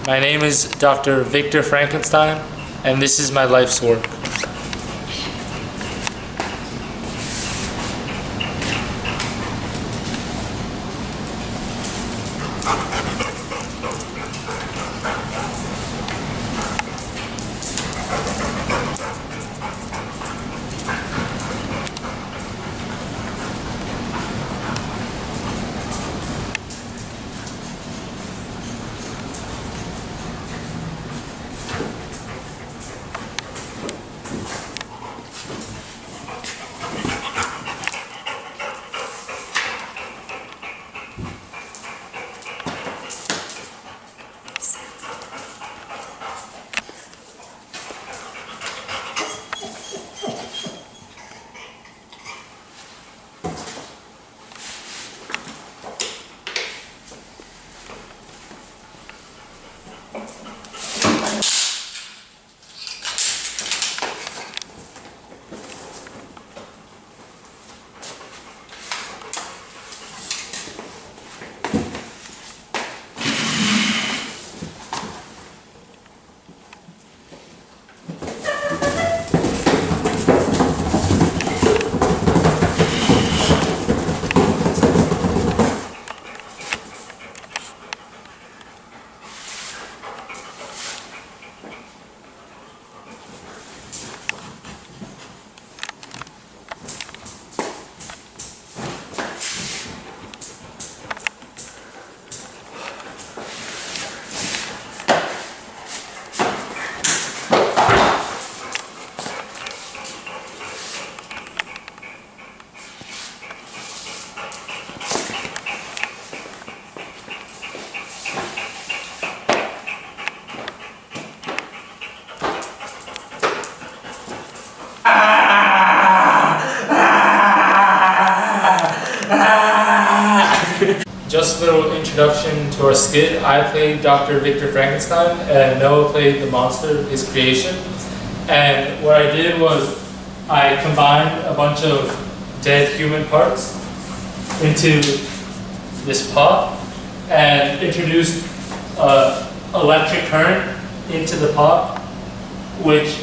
My name is Dr. Victor Frankenstein, and this is my life's work. Just a little introduction to our skit. I played Dr. Victor Frankenstein, and Noah played the monster, his creation. And what I did was I combined a bunch of dead human parts into this pot and introduced electric current into the pot, which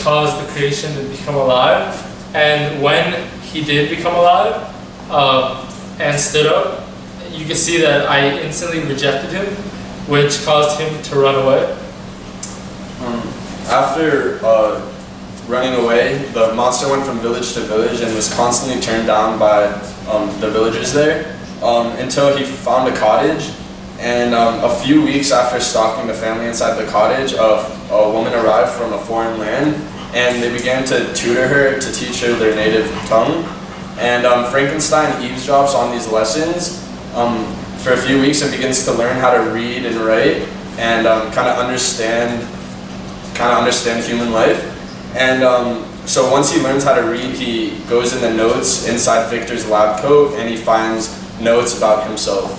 caused the creation to become alive. And when he did become alive, and stood up, you can see that I instantly rejected him, which caused him to run away. After running away, the monster went from village to village and was constantly turned down by the villagers there until he found a cottage. And a few weeks after stalking the family inside the cottage, a woman arrived from a foreign land, and they began to tutor her to teach her their native tongue. And Frankenstein eavesdrops on these lessons for a few weeks and begins to learn how to read and write and kind of understand human life. And so once he learns how to read, he goes in the notes inside Victor's lab coat and he finds notes about himself.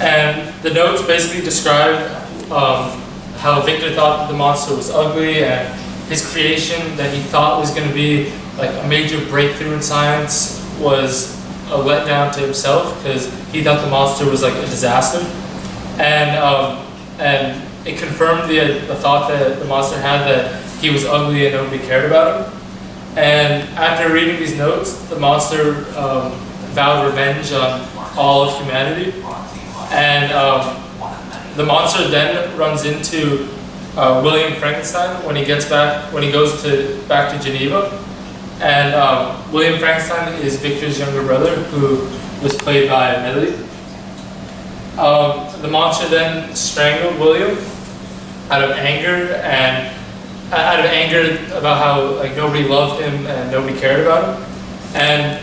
And the notes basically describe how Victor thought that the monster was ugly, and his creation that he thought was going to be like a major breakthrough in science was a letdown to himself because he thought the monster was like a disaster. And it confirmed the thought that the monster had that he was ugly and nobody cared about him. And after reading these notes, the monster vowed revenge on all of humanity. And the monster then runs into William Frankenstein when he goes back to Geneva. And William Frankenstein is Victor's younger brother, who was played by Millie. The monster then strangled William out of anger about how like nobody loved him and nobody cared about him. And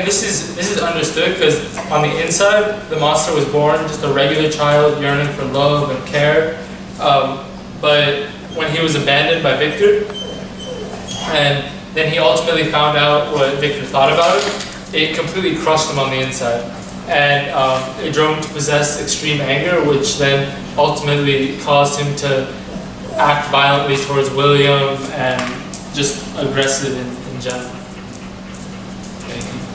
this is understood because on the inside the monster was born just a regular child yearning for love and care. But when he was abandoned by Victor, and then he ultimately found out what Victor thought about him, it completely crushed him on the inside. And it drove him to possess extreme anger, which then ultimately caused him to act violently towards William and just aggressive in general. Thank you.